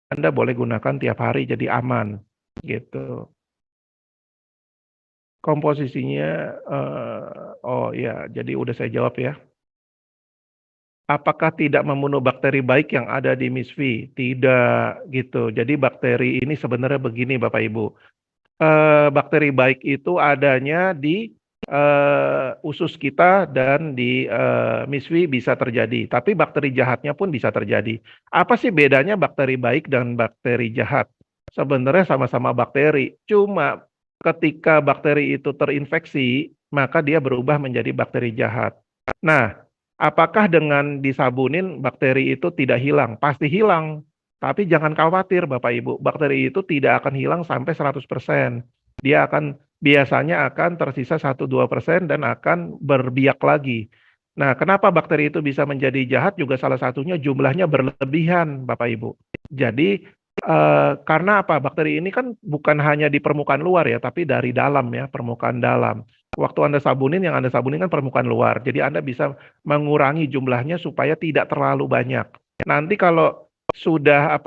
Anda boleh gunakan tiap hari jadi aman, gitu. Komposisinya, oh ya, jadi udah saya jawab ya. Apakah tidak membunuh bakteri baik yang ada di MISV? Tidak, gitu. Jadi bakteri ini sebenarnya begini Bapak Ibu. Bakteri baik itu adanya di usus kita dan di MISV bisa terjadi. Tapi bakteri jahatnya pun bisa terjadi. Apa sih bedanya bakteri baik dan bakteri jahat? Sebenarnya sama-sama bakteri. Cuma ketika bakteri itu terinfeksi, maka dia berubah menjadi bakteri jahat. Nah, apakah dengan disabunin bakteri itu tidak hilang? Pasti hilang. Tapi jangan khawatir Bapak Ibu, bakteri itu tidak akan hilang sampai 100%. Dia biasanya akan tersisa 1-2% dan akan berbiak lagi. Nah, kenapa bakteri itu bisa menjadi jahat juga salah satunya jumlahnya berlebihan Bapak Ibu. Jadi karena apa? Bakteri ini kan bukan hanya di permukaan luar ya, tapi dari dalam ya, permukaan dalam. Waktu Anda sabunin, yang Anda sabunin kan permukaan luar. Jadi Anda bisa mengurangi jumlahnya supaya tidak terlalu banyak. Nanti kalau sudah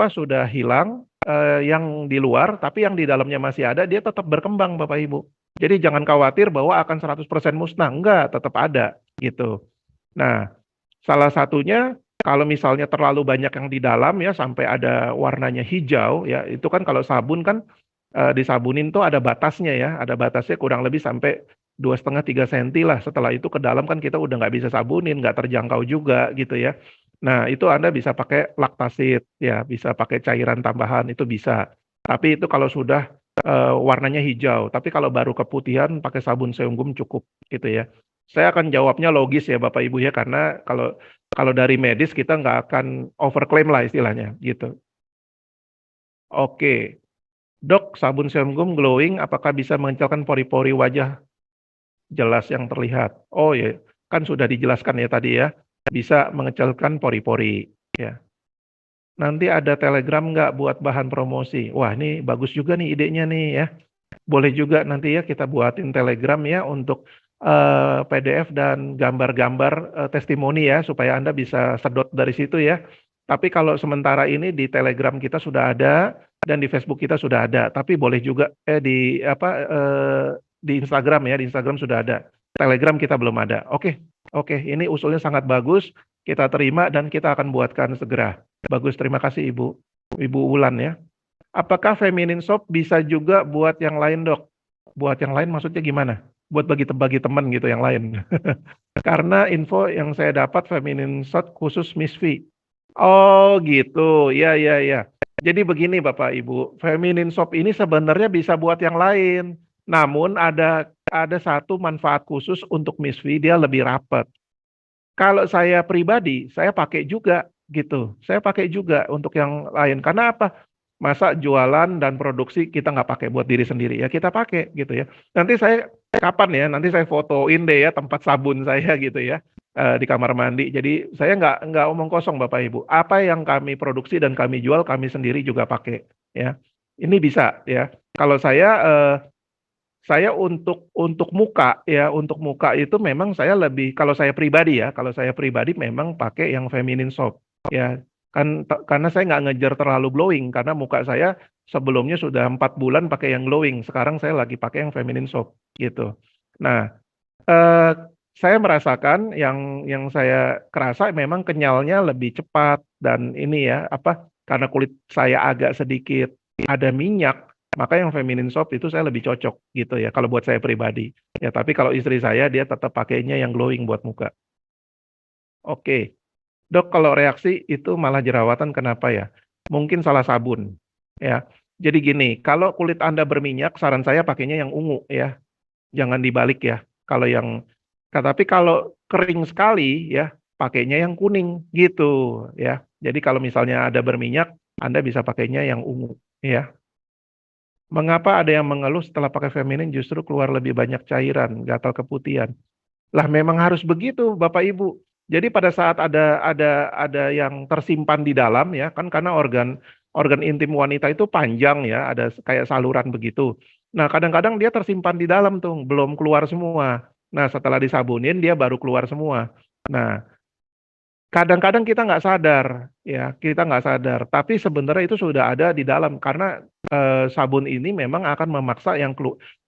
hilang yang di luar, tapi yang di dalamnya masih ada, dia tetap berkembang Bapak Ibu. Jadi jangan khawatir bahwa akan 100% musnah, enggak, tetap ada gitu. Nah, salah satunya kalau misalnya terlalu banyak yang di dalam ya sampai ada warnanya hijau ya, itu kan kalau sabun kan disabunin tuh ada batasnya ya, ada batasnya kurang lebih sampai 2,5-3 senti lah. Setelah itu ke dalam kan kita udah nggak bisa sabunin, nggak terjangkau juga gitu ya. Nah, itu Anda bisa pakai laktasid ya, bisa pakai cairan tambahan itu bisa. Tapi itu kalau sudah warnanya hijau. Tapi kalau baru keputihan pakai sabun seunggum cukup gitu ya. Saya akan jawabnya logis ya Bapak Ibu ya, karena kalau kalau dari medis kita nggak akan overclaim lah istilahnya gitu. Oke, Dok, sabun serum glowing apakah bisa mengecilkan pori-pori wajah jelas yang terlihat? Oh ya, kan sudah dijelaskan ya tadi ya, bisa mengecilkan pori-pori. Ya. Nanti ada Telegram nggak buat bahan promosi? Wah, ini bagus juga nih idenya nih ya. Boleh juga nanti ya kita buatin Telegram ya untuk PDF dan gambar-gambar testimoni ya supaya Anda bisa sedot dari situ ya. Tapi kalau sementara ini di Telegram kita sudah ada dan di Facebook kita sudah ada. Tapi boleh juga di Instagram ya, di Instagram sudah ada. Telegram kita belum ada. Oke, oke, ini usulnya sangat bagus. Kita terima dan kita akan buatkan segera. Bagus, terima kasih Ibu, Ibu Wulan ya. Apakah feminine soap bisa juga buat yang lain, Dok? Buat yang lain maksudnya gimana? Buat bagi teman gitu yang lain. Karena info yang saya dapat feminine soap khusus Miss V. Oh gitu, ya ya ya. Jadi begini Bapak Ibu, feminine soap ini sebenarnya bisa buat yang lain. Namun ada satu manfaat khusus untuk Miss V, dia lebih rapat. Kalau saya pribadi, saya pakai juga gitu. Saya pakai juga untuk yang lain. Karena apa? Masa jualan dan produksi kita nggak pakai buat diri sendiri ya, kita pakai gitu ya. Nanti saya kapan ya? Nanti saya fotoin deh ya tempat sabun saya gitu ya di kamar mandi. Jadi saya nggak omong kosong Bapak Ibu. Apa yang kami produksi dan kami jual kami sendiri juga pakai ya. Ini bisa ya. Kalau saya untuk muka ya, untuk muka itu memang saya lebih kalau saya pribadi memang pakai yang feminine soap ya. Karena saya nggak ngejar terlalu glowing karena muka saya sebelumnya sudah 4 bulan pakai yang glowing. Sekarang saya lagi pakai yang feminine soap gitu. Nah, eh, saya merasakan yang saya kerasa memang kenyalnya lebih cepat dan ini ya karena kulit saya agak sedikit ada minyak, maka yang feminine soap itu saya lebih cocok gitu ya kalau buat saya pribadi. Ya, tapi kalau istri saya dia tetap pakainya yang glowing buat muka. Oke. Dok, kalau reaksi itu malah jerawatan kenapa ya? Mungkin salah sabun. Ya. Jadi gini, kalau kulit Anda berminyak, saran saya pakainya yang ungu ya. Jangan dibalik ya. Kalau yang tapi kalau kering sekali ya, pakainya yang kuning gitu ya. Jadi kalau misalnya ada berminyak, Anda bisa pakainya yang ungu ya. Mengapa ada yang mengeluh setelah pakai feminin justru keluar lebih banyak cairan, gatal keputihan? Lah memang harus begitu Bapak Ibu. Jadi pada saat ada yang tersimpan di dalam ya, kan karena organ organ intim wanita itu panjang ya, ada kayak saluran begitu. Nah, kadang-kadang dia tersimpan di dalam tuh, belum keluar semua. Nah, setelah disabunin dia baru keluar semua. Nah, Kadang-kadang kita nggak sadar, ya, kita nggak sadar. Tapi sebenarnya itu sudah ada di dalam karena sabun ini memang akan memaksa yang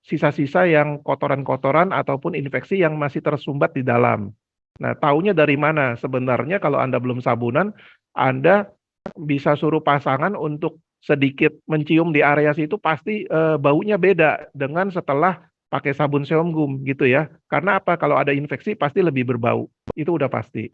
sisa-sisa yang kotoran-kotoran ataupun infeksi yang masih tersumbat di dalam. Nah, taunya dari mana? Sebenarnya kalau Anda belum sabunan, Anda bisa suruh pasangan untuk sedikit mencium di area situ pasti baunya beda dengan setelah pakai sabun seum gum gitu ya. Karena apa? Kalau ada infeksi pasti lebih berbau. Itu udah pasti.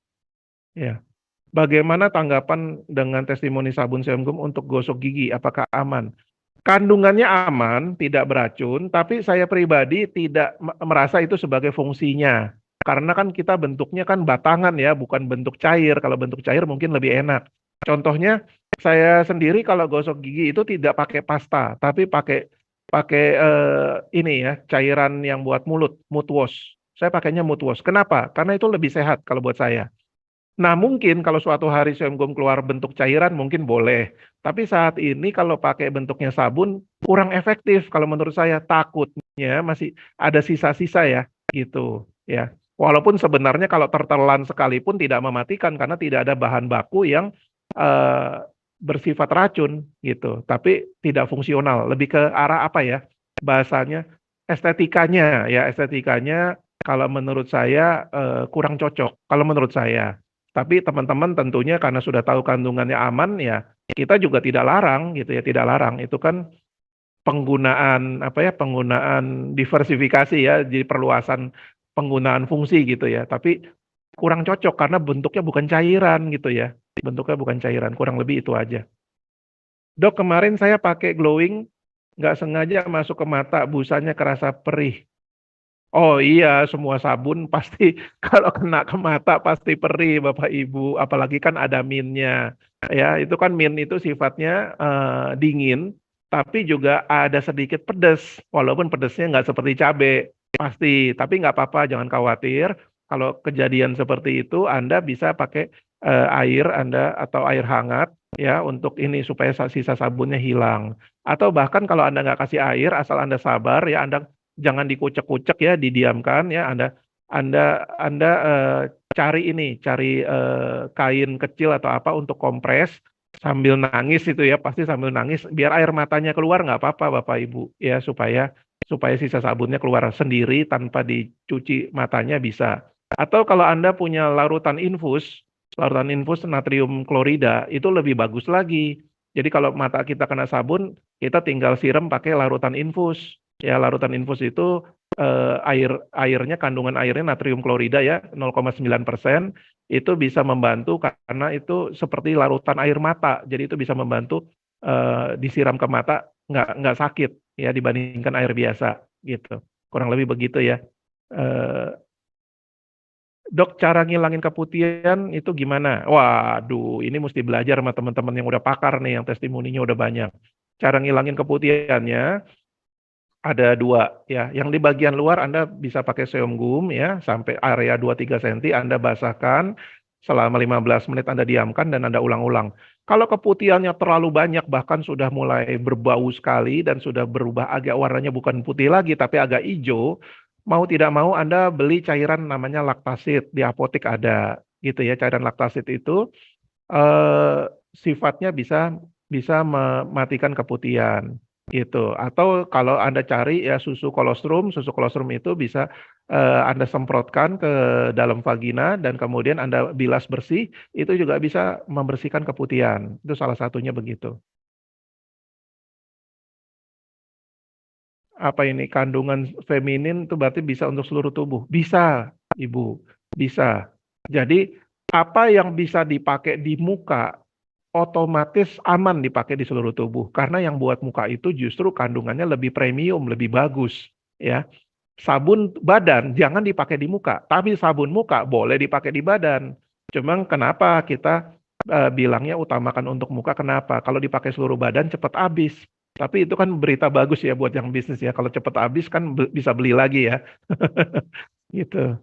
Ya. Bagaimana tanggapan dengan testimoni sabun seum gum untuk gosok gigi? Apakah aman? Kandungannya aman, tidak beracun, tapi saya pribadi tidak merasa itu sebagai fungsinya. Karena kan kita bentuknya kan batangan ya, bukan bentuk cair. Kalau bentuk cair mungkin lebih enak. Contohnya, saya sendiri kalau gosok gigi itu tidak pakai pasta, tapi pakai pakai ini ya, cairan yang buat mulut, mouthwash. Saya pakainya mouthwash. Kenapa? Karena itu lebih sehat kalau buat saya. Nah, mungkin kalau suatu hari Gum keluar bentuk cairan mungkin boleh. Tapi saat ini kalau pakai bentuknya sabun kurang efektif kalau menurut saya. Takutnya masih ada sisa-sisa ya, gitu ya. Walaupun sebenarnya kalau tertelan sekalipun tidak mematikan karena tidak ada bahan baku yang eh, bersifat racun gitu. Tapi tidak fungsional, lebih ke arah apa ya? Bahasanya estetikanya ya, estetikanya kalau menurut saya kurang cocok kalau menurut saya. Tapi teman-teman tentunya karena sudah tahu kandungannya aman ya, kita juga tidak larang gitu ya, tidak larang. Itu kan penggunaan apa ya, penggunaan diversifikasi ya, jadi perluasan penggunaan fungsi gitu ya. Tapi kurang cocok karena bentuknya bukan cairan gitu ya. Bentuknya bukan cairan, kurang lebih itu aja. Dok, kemarin saya pakai glowing, nggak sengaja masuk ke mata, busanya kerasa perih. Oh iya, semua sabun pasti kalau kena ke mata pasti perih Bapak Ibu, apalagi kan ada minnya. Ya, itu kan min itu sifatnya dingin, tapi juga ada sedikit pedas, walaupun pedasnya nggak seperti cabai, pasti. Tapi nggak apa-apa, jangan khawatir. Kalau kejadian seperti itu, Anda bisa pakai air Anda atau air hangat ya untuk ini supaya sisa sabunnya hilang. Atau bahkan kalau Anda nggak kasih air, asal Anda sabar ya Anda jangan dikucek-kucek ya, didiamkan ya. Anda cari ini, cari kain kecil atau apa untuk kompres sambil nangis itu ya, pasti sambil nangis biar air matanya keluar nggak apa-apa Bapak Ibu ya supaya supaya sisa sabunnya keluar sendiri tanpa dicuci matanya bisa. Atau kalau Anda punya larutan infus natrium klorida itu lebih bagus lagi. Jadi kalau mata kita kena sabun, kita tinggal siram pakai larutan infus. Ya, larutan infus itu airnya kandungan airnya natrium klorida ya 0,9% itu bisa membantu karena itu seperti larutan air mata. Jadi itu bisa membantu disiram ke mata nggak sakit ya dibandingkan air biasa gitu. Kurang lebih begitu ya. Eh, Dok, cara ngilangin keputihan itu gimana? Waduh, ini mesti belajar sama teman-teman yang udah pakar nih, yang testimoninya udah banyak. Cara ngilangin keputihannya ada dua ya. Yang di bagian luar Anda bisa pakai seum gum ya, sampai area 2-3 cm Anda basahkan, selama 15 menit Anda diamkan dan Anda ulang-ulang. Kalau keputihannya terlalu banyak, bahkan sudah mulai berbau sekali dan sudah berubah agak warnanya bukan putih lagi, tapi agak hijau, mau tidak mau Anda beli cairan namanya laktasid, di apotek ada gitu ya. Cairan laktasid itu eh, sifatnya bisa bisa mematikan keputihan gitu. Atau kalau Anda cari ya susu kolostrum itu bisa Anda semprotkan ke dalam vagina dan kemudian Anda bilas bersih, itu juga bisa membersihkan keputihan. Itu salah satunya begitu. Apa ini kandungan feminin itu berarti bisa untuk seluruh tubuh? Bisa, Ibu. Bisa. Jadi apa yang bisa dipakai di muka otomatis aman dipakai di seluruh tubuh karena yang buat muka itu justru kandungannya lebih premium, lebih bagus ya. Sabun badan jangan dipakai di muka, tapi sabun muka boleh dipakai di badan. Cuma kenapa kita bilangnya utamakan untuk muka kenapa? Kalau dipakai seluruh badan cepat habis. Tapi itu kan berita bagus ya buat yang bisnis ya. Kalau cepat habis kan bisa beli lagi ya. Gitu.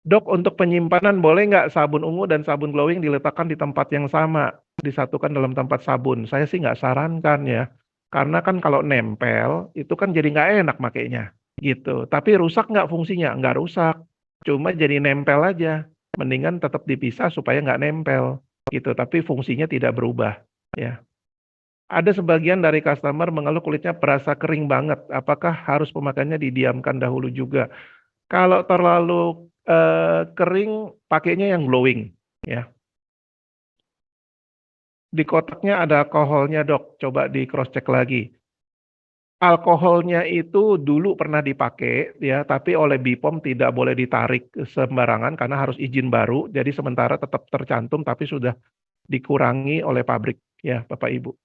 Dok, untuk penyimpanan boleh nggak sabun ungu dan sabun glowing diletakkan di tempat yang sama, disatukan dalam tempat sabun? Saya sih nggak sarankan ya, karena kan kalau nempel itu kan jadi nggak enak makainya, gitu. Tapi rusak nggak fungsinya? Nggak rusak, cuma jadi nempel aja. mendingan tetap dipisah supaya nggak nempel gitu, tapi fungsinya tidak berubah ya. Ada sebagian dari customer mengeluh kulitnya berasa kering banget. Apakah harus pemakaiannya didiamkan dahulu juga? Kalau terlalu kering, pakainya yang glowing ya. Di kotaknya ada alkoholnya dok, coba di cross check lagi. Alkoholnya itu dulu pernah dipakai ya, tapi oleh BPOM tidak boleh ditarik sembarangan karena harus izin baru. Jadi sementara tetap tercantum tapi sudah dikurangi oleh pabrik ya, Bapak Ibu.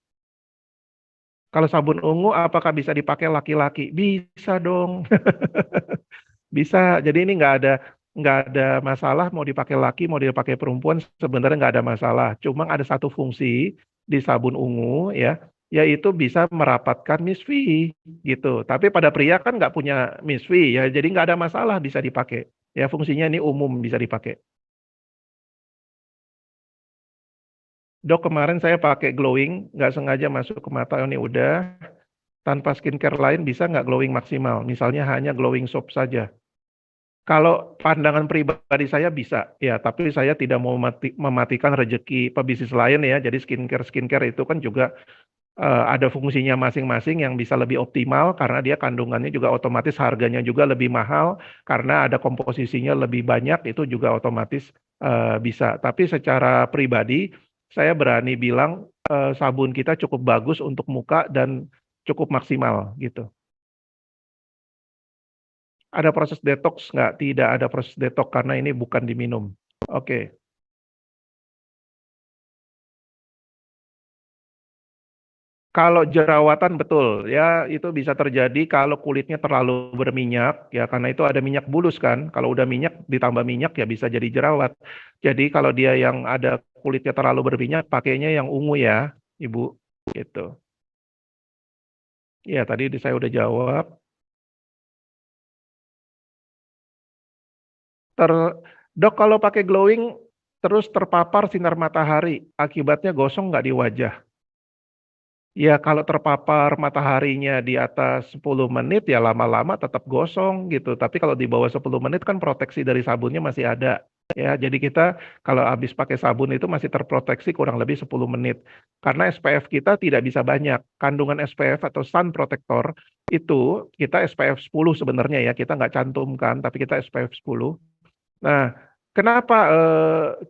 Kalau sabun ungu apakah bisa dipakai laki-laki? Bisa dong. Bisa. Jadi ini nggak ada masalah mau dipakai laki mau dipakai perempuan sebenarnya nggak ada masalah. Cuma ada satu fungsi di sabun ungu ya, yaitu bisa merapatkan misfi gitu. Tapi pada pria kan nggak punya misfi ya, jadi nggak ada masalah bisa dipakai. Ya fungsinya ini umum bisa dipakai. Dok kemarin saya pakai glowing, nggak sengaja masuk ke mata ini udah. Tanpa skincare lain bisa nggak glowing maksimal? Misalnya hanya glowing soap saja. Kalau pandangan pribadi saya bisa, ya, tapi saya tidak mau mematikan rezeki pebisnis lain ya. Jadi skincare itu kan juga ada fungsinya masing-masing yang bisa lebih optimal karena dia kandungannya juga otomatis harganya juga lebih mahal karena ada komposisinya lebih banyak itu juga otomatis bisa. Tapi secara pribadi saya berani bilang sabun kita cukup bagus untuk muka dan cukup maksimal gitu. Ada proses detox nggak? Tidak ada proses detox karena ini bukan diminum. Oke. Kalau jerawatan betul ya itu bisa terjadi kalau kulitnya terlalu berminyak ya karena itu ada minyak bulus kan. Kalau udah minyak ditambah minyak ya bisa jadi jerawat. Jadi kalau dia yang ada kulitnya terlalu berminyak pakainya yang ungu ya, Ibu. Gitu. Ya tadi saya udah jawab. Ter Dok kalau pakai glowing terus terpapar sinar matahari, akibatnya gosong nggak di wajah? Ya kalau terpapar mataharinya di atas 10 menit ya lama-lama tetap gosong gitu. Tapi kalau di bawah 10 menit kan proteksi dari sabunnya masih ada. Ya, jadi kita kalau habis pakai sabun itu masih terproteksi kurang lebih 10 menit. Karena SPF kita tidak bisa banyak. Kandungan SPF atau sun protector itu kita SPF 10 sebenarnya ya. Kita nggak cantumkan tapi kita SPF 10. Nah, kenapa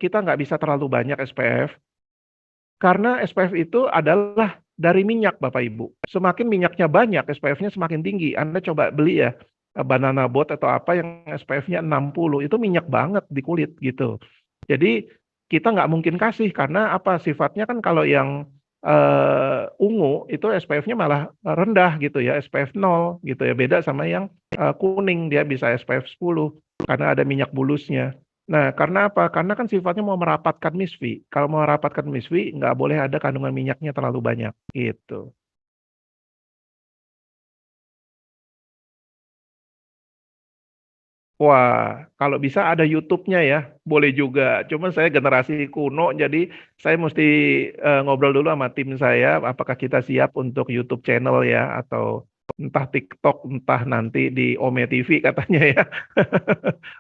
kita nggak bisa terlalu banyak SPF? Karena SPF itu adalah dari minyak Bapak Ibu. Semakin minyaknya banyak, SPF-nya semakin tinggi. Anda coba beli ya, banana boat atau apa yang SPF-nya 60, itu minyak banget di kulit gitu. Jadi kita nggak mungkin kasih karena apa sifatnya kan kalau yang ungu itu SPF-nya malah rendah gitu ya, SPF 0 gitu ya. Beda sama yang kuning dia bisa SPF 10 karena ada minyak bulusnya. Nah, karena apa? Karena kan sifatnya mau merapatkan misfi. Kalau mau merapatkan misfi, nggak boleh ada kandungan minyaknya terlalu banyak, gitu. Wah, kalau bisa ada YouTube-nya ya, boleh juga. Cuma saya generasi kuno, jadi saya mesti ngobrol dulu sama tim saya, apakah kita siap untuk YouTube channel ya, atau entah TikTok, entah nanti di Ome TV katanya ya.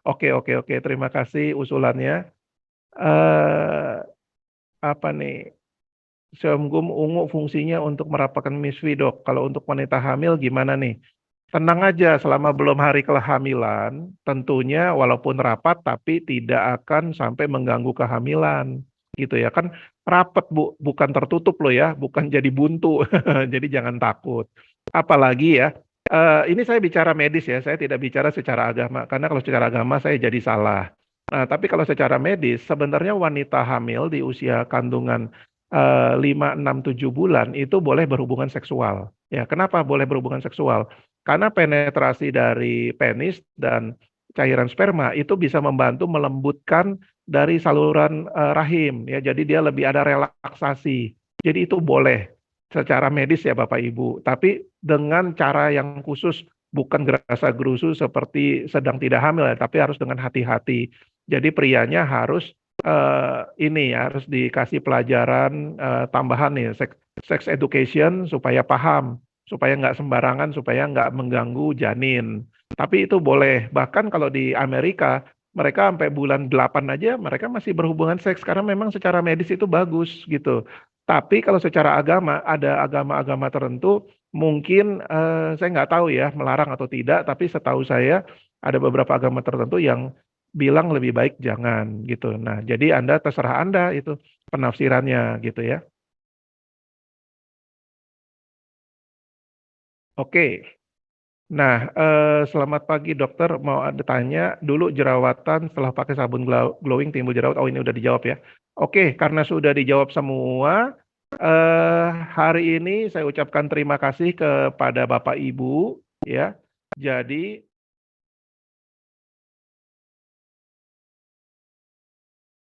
Oke, oke, oke. Terima kasih usulannya. eh Apa nih? Sorghum ungu fungsinya untuk merapatkan miswi dok. Kalau untuk wanita hamil gimana nih? Tenang aja selama belum hari kehamilan, tentunya walaupun rapat tapi tidak akan sampai mengganggu kehamilan. Gitu ya kan rapat Bu, bukan tertutup loh ya, bukan jadi buntu. Jadi jangan takut. Apalagi ya, ini saya bicara medis ya, saya tidak bicara secara agama karena kalau secara agama saya jadi salah. Nah, tapi kalau secara medis sebenarnya wanita hamil di usia kandungan 5, 6, 7 bulan itu boleh berhubungan seksual. Ya, kenapa boleh berhubungan seksual? Karena penetrasi dari penis dan cairan sperma itu bisa membantu melembutkan dari saluran rahim ya. Jadi dia lebih ada relaksasi. Jadi itu boleh secara medis ya Bapak Ibu. Tapi dengan cara yang khusus bukan gerasa-gerusu seperti sedang tidak hamil ya, tapi harus dengan hati-hati. Jadi prianya harus ini ya, harus dikasih pelajaran tambahan nih, sex education supaya paham, supaya nggak sembarangan, supaya nggak mengganggu janin. Tapi itu boleh. Bahkan kalau di Amerika mereka sampai bulan 8 aja mereka masih berhubungan seks karena memang secara medis itu bagus gitu. Tapi kalau secara agama, ada agama-agama tertentu mungkin saya nggak tahu ya melarang atau tidak, tapi setahu saya ada beberapa agama tertentu yang bilang lebih baik jangan gitu. Nah, jadi Anda terserah Anda itu penafsirannya gitu ya. Oke. Nah, selamat pagi dokter, mau ada tanya, dulu jerawatan setelah pakai sabun glowing timbul jerawat, oh ini udah dijawab ya. Oke, karena sudah dijawab semua, hari ini saya ucapkan terima kasih kepada Bapak Ibu, ya. Jadi